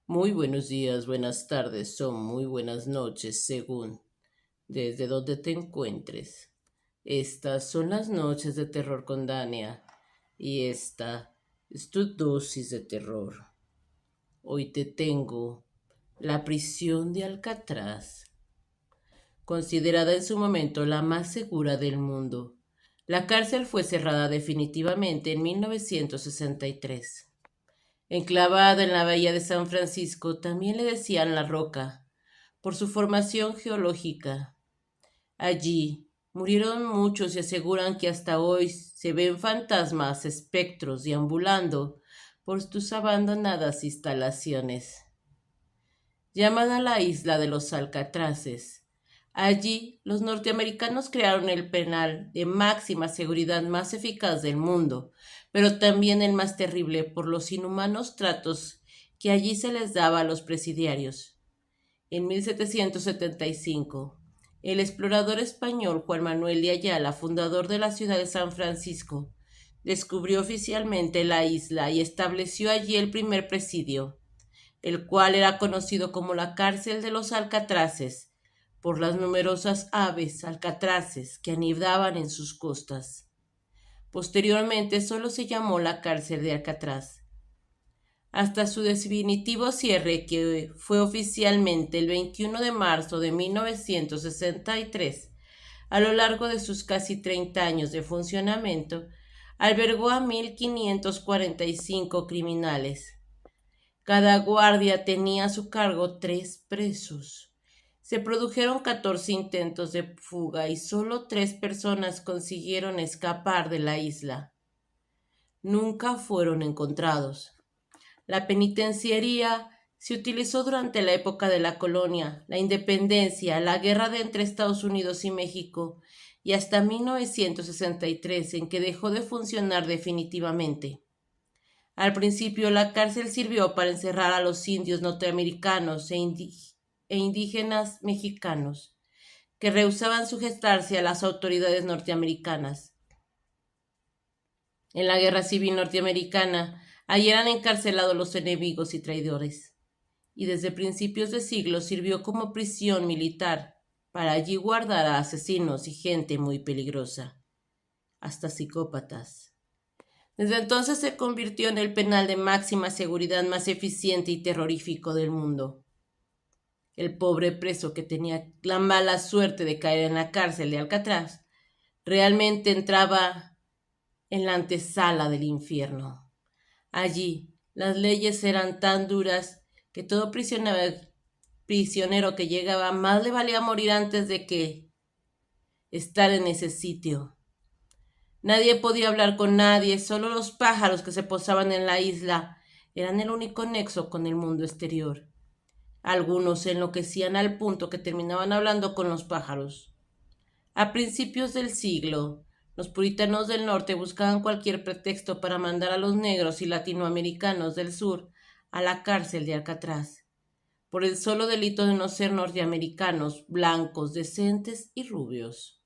Muy buenos días, buenas tardes o muy buenas noches, según desde donde te encuentres. Estas son las noches de terror con Dania y esta es tu dosis de terror. Hoy te tengo la prisión de Alcatraz, considerada en su momento la más segura del mundo. La cárcel fue cerrada definitivamente en 1963. Enclavada en la bahía de San Francisco, también le decían La Roca, por su formación geológica. Allí murieron muchos y aseguran que hasta hoy se ven fantasmas, espectros deambulando por tus abandonadas instalaciones. Llamada la isla de los Alcatraces. Allí los norteamericanos crearon el penal de máxima seguridad más eficaz del mundo, pero también el más terrible por los inhumanos tratos que allí se les daba a los presidiarios. En 1775, el explorador español Juan Manuel de Ayala, fundador de la ciudad de San Francisco, descubrió oficialmente la isla y estableció allí el primer presidio, el cual era conocido como la cárcel de los Alcatraces, por las numerosas aves alcatraces que anidaban en sus costas. Posteriormente solo se llamó la cárcel de Alcatraz, hasta su definitivo cierre, que fue oficialmente el 21 de marzo de 1963. A lo largo de sus casi 30 años de funcionamiento, albergó a 1.545 criminales. Cada guardia tenía a su cargo 3 presos. Se produjeron 14 intentos de fuga y solo 3 personas consiguieron escapar de la isla. Nunca fueron encontrados. La penitenciaría se utilizó durante la época de la colonia, la independencia, la guerra entre Estados Unidos y México y hasta 1963, en que dejó de funcionar definitivamente. Al principio la cárcel sirvió para encerrar a los indios norteamericanos e indígenas mexicanos, que rehusaban sujetarse a las autoridades norteamericanas. En la Guerra Civil Norteamericana, allí eran encarcelados los enemigos y traidores, y desde principios de siglo sirvió como prisión militar para allí guardar a asesinos y gente muy peligrosa, hasta psicópatas. Desde entonces se convirtió en el penal de máxima seguridad más eficiente y terrorífico del mundo. El pobre preso que tenía la mala suerte de caer en la cárcel de Alcatraz realmente entraba en la antesala del infierno. Allí las leyes eran tan duras que todo prisionero que llegaba más le valía morir antes de que estar en ese sitio. Nadie podía hablar con nadie, solo los pájaros que se posaban en la isla eran el único nexo con el mundo exterior. Algunos se enloquecían al punto que terminaban hablando con los pájaros. A principios del siglo, los puritanos del norte buscaban cualquier pretexto para mandar a los negros y latinoamericanos del sur a la cárcel de Alcatraz, por el solo delito de no ser norteamericanos, blancos, decentes y rubios.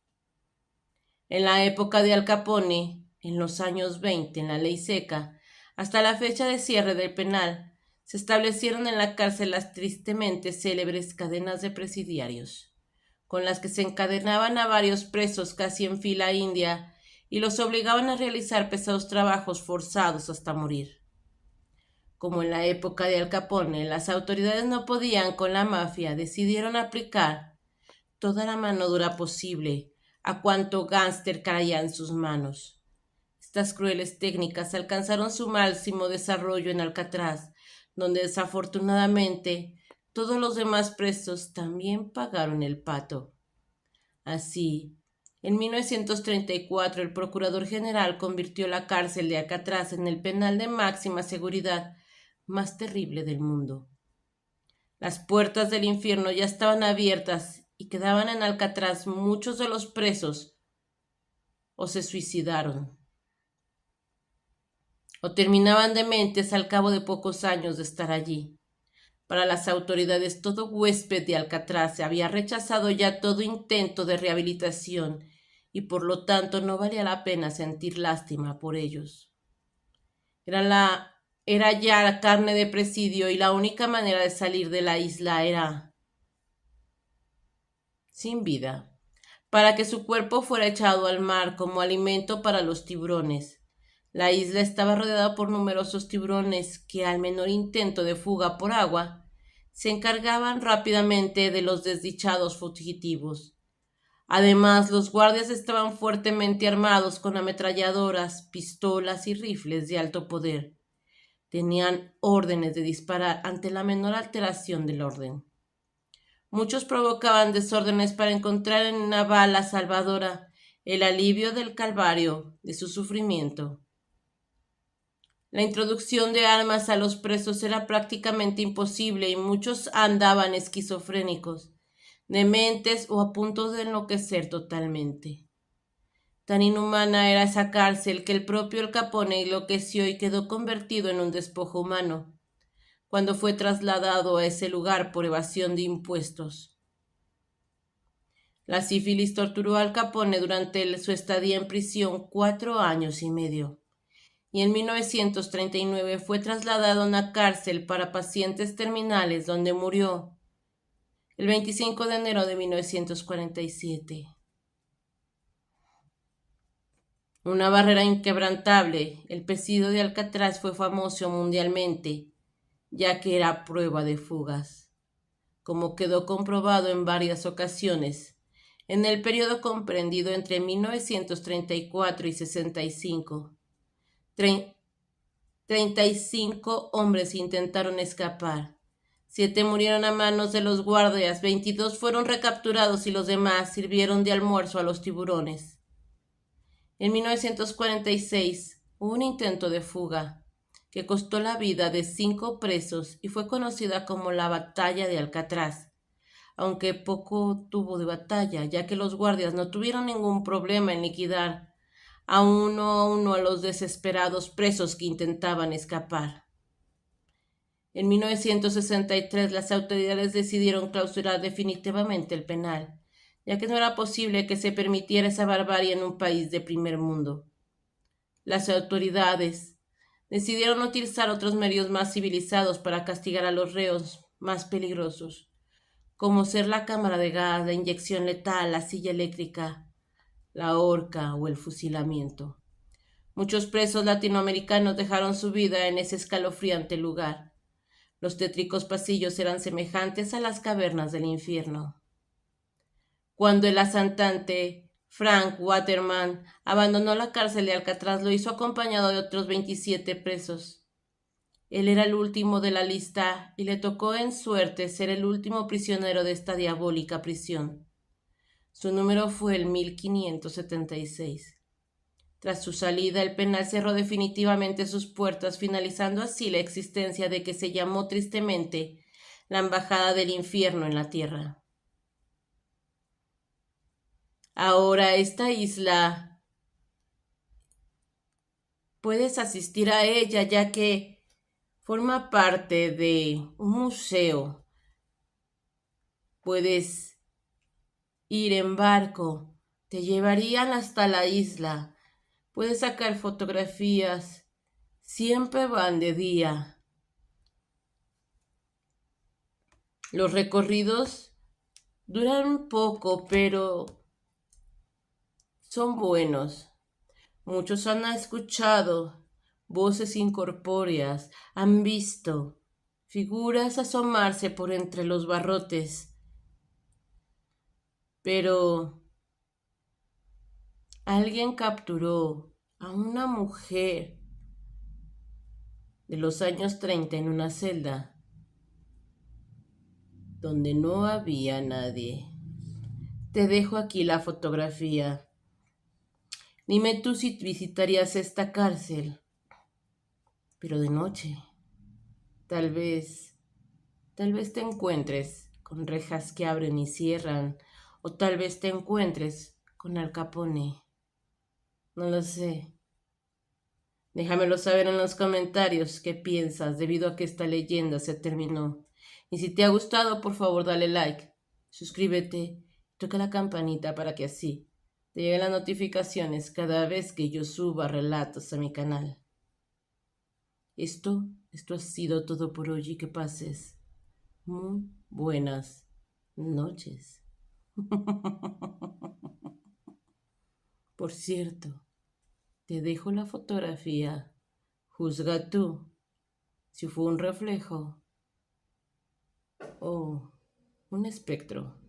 En la época de Al Capone, en los años 20, en la ley seca, hasta la fecha de cierre del penal, se establecieron en la cárcel las tristemente célebres cadenas de presidiarios, con las que se encadenaban a varios presos casi en fila india y los obligaban a realizar pesados trabajos forzados hasta morir. Como en la época de Al Capone, las autoridades no podían con la mafia, decidieron aplicar toda la mano dura posible a cuanto gánster caía en sus manos. Estas crueles técnicas alcanzaron su máximo desarrollo en Alcatraz, donde desafortunadamente todos los demás presos también pagaron el pato. Así, en 1934 el Procurador General convirtió la cárcel de Alcatraz en el penal de máxima seguridad más terrible del mundo. Las puertas del infierno ya estaban abiertas y quedaban en Alcatraz muchos de los presos o se suicidaron o terminaban dementes al cabo de pocos años de estar allí. Para las autoridades, todo huésped de Alcatraz había rechazado ya todo intento de rehabilitación y por lo tanto no valía la pena sentir lástima por ellos. Era ya carne de presidio y la única manera de salir de la isla era sin vida, para que su cuerpo fuera echado al mar como alimento para los tiburones. La isla estaba rodeada por numerosos tiburones que, al menor intento de fuga por agua, se encargaban rápidamente de los desdichados fugitivos. Además, los guardias estaban fuertemente armados con ametralladoras, pistolas y rifles de alto poder. Tenían órdenes de disparar ante la menor alteración del orden. Muchos provocaban desórdenes para encontrar en una bala salvadora el alivio del calvario de su sufrimiento. La introducción de armas a los presos era prácticamente imposible y muchos andaban esquizofrénicos, dementes o a punto de enloquecer totalmente. Tan inhumana era esa cárcel que el propio Al Capone enloqueció y quedó convertido en un despojo humano cuando fue trasladado a ese lugar por evasión de impuestos. La sífilis torturó a Al Capone durante su estadía en prisión 4 años y medio, y en 1939 fue trasladado a una cárcel para pacientes terminales donde murió el 25 de enero de 1947. Una barrera inquebrantable, el presidio de Alcatraz fue famoso mundialmente, ya que era prueba de fugas, como quedó comprobado en varias ocasiones, en el periodo comprendido entre 1934 y 65. 35 hombres intentaron escapar. 7 murieron a manos de los guardias, 22 fueron recapturados y los demás sirvieron de almuerzo a los tiburones. En 1946 hubo un intento de fuga que costó la vida de 5 presos y fue conocida como la Batalla de Alcatraz, aunque poco tuvo de batalla, ya que los guardias no tuvieron ningún problema en liquidar a uno a los desesperados presos que intentaban escapar. En 1963 las autoridades decidieron clausurar definitivamente el penal, ya que no era posible que se permitiera esa barbarie en un país de primer mundo. Las autoridades decidieron utilizar otros medios más civilizados para castigar a los reos más peligrosos, como ser la cámara de gas, la inyección letal, la silla eléctrica, la horca o el fusilamiento. Muchos presos latinoamericanos dejaron su vida en ese escalofriante lugar. Los tétricos pasillos eran semejantes a las cavernas del infierno. Cuando el asaltante Frank Waterman abandonó la cárcel de Alcatraz, lo hizo acompañado de otros 27 presos. Él era el último de la lista y le tocó en suerte ser el último prisionero de esta diabólica prisión. Su número fue el 1576. Tras su salida, el penal cerró definitivamente sus puertas, finalizando así la existencia de que se llamó tristemente la Embajada del Infierno en la Tierra. Ahora esta isla puedes asistir a ella ya que forma parte de un museo. Puedes ir en barco, te llevarían hasta la isla. Puedes sacar fotografías, siempre van de día. Los recorridos duran un poco, pero son buenos. Muchos han escuchado voces incorpóreas, han visto figuras asomarse por entre los barrotes, pero alguien capturó a una mujer de los años 30 en una celda donde no había nadie. Te dejo aquí la fotografía. Dime tú si visitarías esta cárcel, pero de noche. Tal vez te encuentres con rejas que abren y cierran, o tal vez te encuentres con Al Capone. No lo sé. Déjamelo saber en los comentarios qué piensas debido a que esta leyenda se terminó. Y si te ha gustado, por favor dale like, suscríbete, toca la campanita para que así te lleguen las notificaciones cada vez que yo suba relatos a mi canal. Esto ha sido todo por hoy y que pases muy buenas noches. Por cierto, te dejo la fotografía. Juzga tú si fue un reflejo o un espectro.